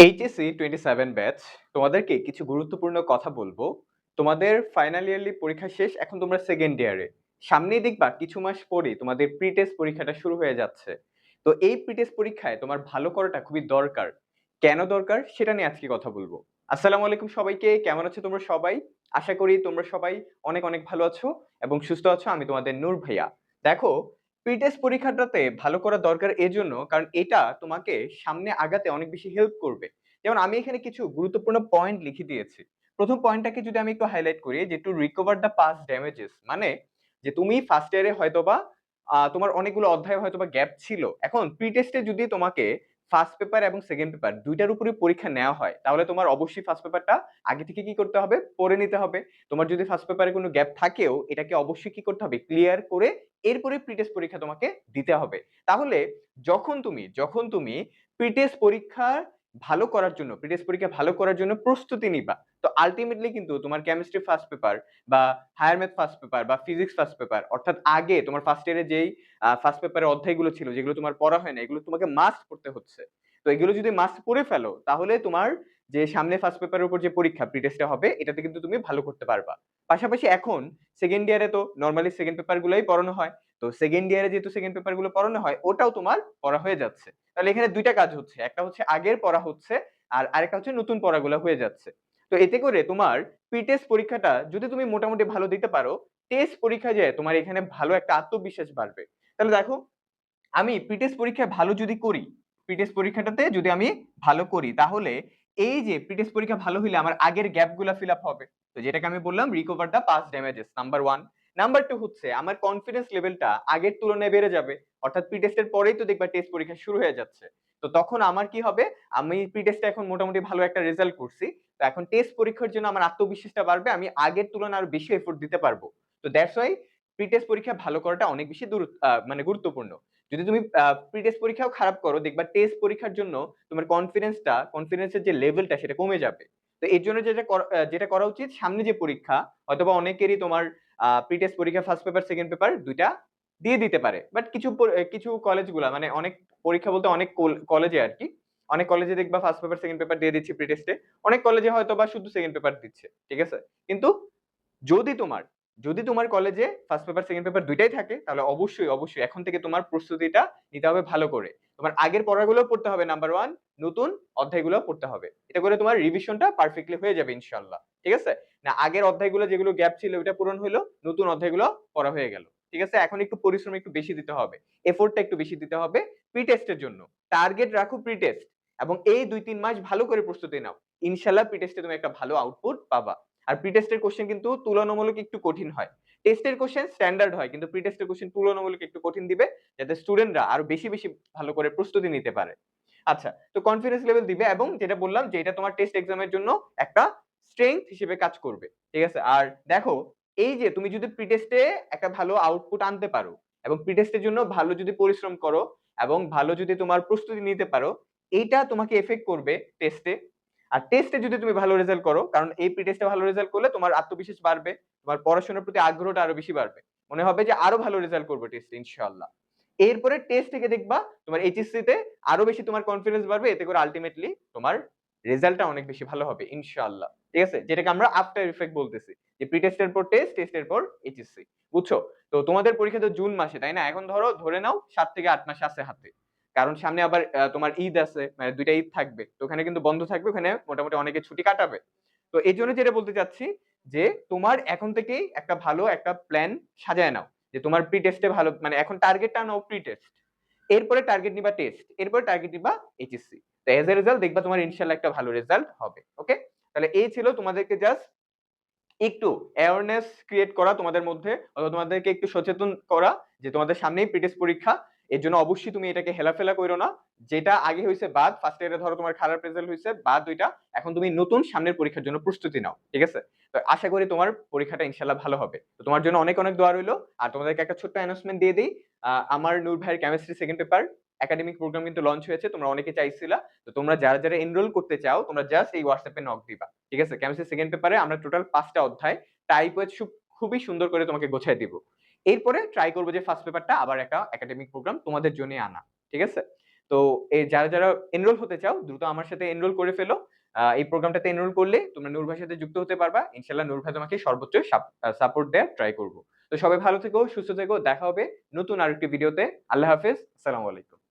HSC 27 batch তোমাদেরকে কিছু গুরুত্বপূর্ণ কথা বলবো। তোমাদের ফাইনাল ইয়ারলি পরীক্ষা শেষ, এখন তোমরা সেকেন্ড ইয়ারে। সামনেই দেখবা কিছু মাস পরেই তোমাদের প্রি-টেস্ট পরীক্ষাটা শুরু হয়ে যাচ্ছে। তো এই প্রি-টেস্ট পরীক্ষায় তোমার ভালো করাটা খুবই দরকার। কেন দরকার সেটা নিয়ে আজকে কথা বলবো। আসসালামু আলাইকুম সবাইকে, কেমন আছো তোমরা সবাই? আশা করি তোমরা সবাই অনেক অনেক ভালো আছো এবং সুস্থ আছো। আমি তোমাদের নূর ভাইয়া। দেখো, প্রি-টেস্ট পরীক্ষাটাতে ভালো করা দরকার এজন্য কারণ এটা তোমাকে সামনে আগাতে অনেক বেশি হেল্প করবে। যেমন আমি এখানে কিছু গুরুত্বপূর্ণ পয়েন্ট লিখে দিয়েছি। প্রথম পয়েন্টটাকে যদি আমি একটু হাইলাইট করি যে to recover the past damages, মানে যে তুমি ফার্স্ট ইয়ারে হয়তোবা তোমার অনেকগুলো অধ্যায় হয়তোবা গ্যাপ ছিল। এখন প্রি টেস্টে যদি তোমাকে ফার্স্ট পেপার এবং সেকেন্ড পেপার দুইটার উপরে পরীক্ষা নেওয়া হয় তাহলে তোমার অবশ্যই ফার্স্ট পেপারটা আগে থেকে কি করতে হবে, পড়ে নিতে হবে। তোমার যদি ফার্স্ট পেপারে কোনো গ্যাপ থাকেও এটাকে অবশ্যই কি করতে হবে, ক্লিয়ার করে এরপরে প্রি টেস্ট পরীক্ষা তোমাকে দিতে হবে। তাহলে যখন তুমি প্রি টেস্ট পরীক্ষার ভালো করার জন্য, প্রি-টেস্ট পরীক্ষা ভালো করার জন্য প্রস্তুতি নিবা, তো আলটিমেটলি কিন্তু তোমার কেমিস্ট্রি ফার্স্ট পেপার বা হায়ার ম্যাথ ফার্স্ট পেপার বা ফিজিক্স ফার্স্ট পেপার, অর্থাৎ আগে তোমার ফার্স্ট ইয়ারে যেই ফার্স্ট পেপারের অধ্যায়গুলো ছিল যেগুলো তোমার পড়া হয় না, এগুলো তোমাকে মাস্ট পড়তে হচ্ছে। তো এগুলো যদি মাস্ট পড়ে ফেলো তাহলে তোমার যে সামনে ফার্স্ট পেপারের উপর যে পরীক্ষা প্রি-টেস্টে হবে এটাতে কিন্তু তুমি ভালো করতে পারবা। পাশাপাশি এখন সেকেন্ড ইয়ারে তো নর্মালি সেকেন্ড পেপার গুলোই পড়ানো হয়। তো সেকেন্ড ইয়ারে যেহেতু সেকেন্ড পেপার গুলো পড়ানো হয় ওটাও তোমার পড়া হয়ে যাচ্ছে। তাহলে এখানে দুইটা কাজ হচ্ছে, একটা হচ্ছে আগের পড়া হচ্ছে আর আরেকটা হচ্ছে নতুন পড়াগুলো হয়ে যাচ্ছে। তো এতে করে তোমার প্রি-টেস্ট পরীক্ষাটা যদি তুমি মোটামুটি ভালো দিতে পারো, টেস্ট পরীক্ষায় যায় তোমার এখানে ভালো একটা আত্মবিশ্বাস বাড়বে। তাহলে দেখো, আমি প্রি-টেস্ট পরীক্ষায় ভালো যদি করি, প্রি-টেস্ট পরীক্ষাটাতে যদি আমি ভালো করি তাহলে এই যে প্রি-টেস্ট পরীক্ষা ভালো হইলে আমার আগের গ্যাপ গুলা ফিল আপ হবে। তো যেটাকে আমি বললাম recover the past damages, number one. Number two হচ্ছে আমার কনফিডেন্স লেভেলটা আগের তুলনায় বেড়ে যাবে। অর্থাৎ প্রি-টেস্টের পরেই তো দেখবা টেস্ট পরীক্ষা শুরু হয়ে যাচ্ছে। তো তখন আমার কি হবে, আমি প্রি-টেস্টে এখন মোটামুটি ভালো একটা রেজাল্ট করছি। তো এখন টেস্ট পরীক্ষার জন্য আমার আত্মবিশ্বাসটা বাড়বে, আমি আগের তুলনায় আরো বেশি এফোর্ট দিতে পারবো। তো দ্যাটস ওয়াই প্রি-টেস্ট পরীক্ষা ভালো করাটা অনেক বেশি মানে গুরুত্বপূর্ণ। যদি তুমি প্রি-টেস্ট পরীক্ষাও খারাপ করো দেখবা টেস্ট পরীক্ষার জন্য তোমার কনফিডেন্সের যে লেভেলটা সেটা কমে যাবে। তো এর জন্য যেটা করা উচিত, সামনে যে পরীক্ষা অথবা অনেকেরই তোমার প্রি-টেস্ট পরীক্ষা ফার্স্ট পেপার সেকেন্ড পেপার দুইটা দিয়ে দিতে পারে, বাট কিছু কলেজগুলা মানে অনেক পরীক্ষা বলতে অনেক কলেজে আর কি, অনেক কলেজে দেখবা ফার্স্ট পেপার সেকেন্ড পেপার দিয়ে দিচ্ছে প্রি-টেস্টে, অনেক কলেজে হয়তো বা শুধু সেকেন্ড পেপার দিচ্ছে, ঠিক আছে? কিন্তু যদি তোমার যদি তোমার কলেজে ফার্স্ট পেপার সেকেন্ড পেপার দুইটাই থাকে তাহলে অবশ্যই এখন থেকে তোমার প্রস্তুতিটা নিতে হবে ভালো করে। তোমার আগের পড়াগুলো পড়তে হবে নাম্বার ওয়ান, নতুন অধ্যায়গুলো পড়তে হবে। এটা করে তোমার রিভিশনটা পারফেক্টলি হয়ে যাবে ইনশাআল্লাহ, ঠিক আছে? না আগের অধ্যায়গুলো যেগুলো গ্যাপ ছিল ওটা পূরণ হলো, নতুন অধ্যায়গুলো পড়া হয়ে গেল, ঠিক আছে? এখন একটু পরিশ্রম একটু বেশি দিতে হবে, এফোর্টটা একটু বেশি দিতে হবে প্রি টেস্টের জন্য। টার্গেট রাখো প্রি টেস্ট এবং এই 2-3 মাস ভালো করে প্রস্তুতি নাও। ইনশাআল্লাহ প্রি টেস্টে তুমি একটা ভালো আউটপুট পাবা। আর প্রি টেস্টের কোশ্চেন কিন্তু তুলনামূলক একটু কঠিন হয়। টেস্টের কোশ্চেন স্ট্যান্ডার্ড হয় কিন্তু প্রি টেস্টের কোশ্চেন তুলনামূলক একটু কঠিন দিবে, যাতে স্টুডেন্টরা আরো বেশি বেশি ভালো করে প্রস্তুতি নিতে পারে। আচ্ছা, তো কনফিডেন্স লেভেল দিবে এবং যেটা বললাম যে এটা তোমার টেস্ট এক্সামের জন্য একটা স্ট্রেংথ হিসেবে কাজ করবে, ঠিক আছে? আর দেখো, এই যে তুমি যদি প্রি টেস্টে একটা ভালো আউটপুট আনতে পারো এবং প্রি টেস্টের জন্য ভালো যদি পরিশ্রম করো এবং ভালো যদি তোমার প্রস্তুতি নিতে পারো, এইটা তোমাকে এফেক্ট করবে টেস্টে। আর টেস্টে যদি তুমি ভালো রেজাল্ট করো, কারণ এই প্রি টেস্টে ভালো রেজাল্ট করলে তোমার আত্মবিশ্বাস বাড়বে, তোমার পড়াশোনার প্রতি আগ্রহটা আরো বেশি বাড়বে, মনে হবে যে আরো ভালো রেজাল্ট করবো টেস্টে ইনশাআল্লাহ। এরপরে টেস্ট থেকে দেখবা তোমার এইচএসসি তে আরো বেশি তোমার কনফিডেন্স বাড়বে, এতে করে আলটিমেটলি তোমার রেজাল্টটা অনেক বেশি ভালো হবে ইনশাআল্লাহ, ঠিক আছে? যেটাকে আমরা আফটার ইফেক্ট বলতেছি, যে প্রি টেস্টের পর টেস্ট, টেস্টের পর এইচএসসি, বুঝছো? তো তোমাদের পরীক্ষা তো জুন মাসে, তাই না? এখন ধরে নাও 7 থেকে 8 মাস আছে হাতে, কারণ সামনে আবার তোমার ঈদ আছে, মানে দুইটা ঈদ থাকবে, তো ওখানে কিন্তু বন্ধ থাকবে, ওখানে মোটামুটি অনেকে ছুটি কাটাবে। তো এই জন্য যেটা বলতে চাচ্ছি যে তোমার এখন থেকেই একটা ভালো একটা প্ল্যান সাজায় নাও, যে তোমার প্রি টেস্টে ভালো, মানে এখন টার্গেটটা নাও প্রি টেস্ট, এরপরে টার্গেট নিবা টেস্ট, এরপরে টার্গেট নিবা এইচএসসি। তো এজ এ রেজাল্ট দেখবা তোমার ইনশাআল্লাহ একটা ভালো রেজাল্ট হবে। ওকে, তাহলে এই ছিল তোমাদেরকে জাস্ট একটু অ্যাওয়ারনেস ক্রিয়েট করা তোমাদের মধ্যে, অথবা তোমাদেরকে একটু সচেতন করা যে তোমাদের সামনেই প্রি-টেস্ট পরীক্ষা। এর জন্য অবশ্যই তুমি এটাকে হেলাফেলা করো না। যেটা আগে হয়েছে বাদ, ফার্স্ট ইয়ারে ধরো তোমার খারাপ রেজাল্ট হয়েছে বাদ ওইটা, এখন তুমি নতুন সামনের পরীক্ষার জন্য প্রস্তুতি নাও, ঠিক আছে? তো আশা করি তোমার পরীক্ষাটা ইনশাআল্লাহ ভালো হবে। তো তোমার জন্য অনেক অনেক দোয়া রইলো। আর তোমাদেরকে একটা ছোট্ট অ্যানাউন্সমেন্ট দিয়ে দিই, আমার নূর ভাইয়ের chemistry second paper academic program কিন্তু লঞ্চ হয়েছে, তোমরা অনেকে চাইছিলা। তো তোমরা যারা যারা এনরোল করতে চাও তোমরা জাস্ট এই হোয়াটসঅ্যাপে নক দিবা, ঠিক আছে? কেমিস্ট্রি সেকেন্ড পেপারে আমরা টোটাল 5টা অধ্যায় টাইপ ওয়াইজ খুবই সুন্দর করে তোমাকে গোছায় দিব। এরপরে ট্রাই করবো যে ফার্স্ট পেপারটা আবার একটা একাডেমিক প্রোগ্রাম তোমাদের জন্য আনা, ঠিক আছে? তো যারা এনরোল হতে চাও দ্রুত আমার সাথে এনরোল করে ফেলো। এই প্রোগ্রামটাতে এনরোল করলে তোমরা নূর ভাইয়ের সাথে যুক্ত হতে পারবা। ইনশাআল্লাহ নূর ভাই তোমাকে সর্বোচ্চ সাপোর্ট দেওয়ার ট্রাই করব। তো সবাই ভালো থেকো, সুস্থ থেকো। দেখা হবে নতুন আরেকটি ভিডিওতে। আল্লাহ হাফেজ। আসসালামু আলাইকুম।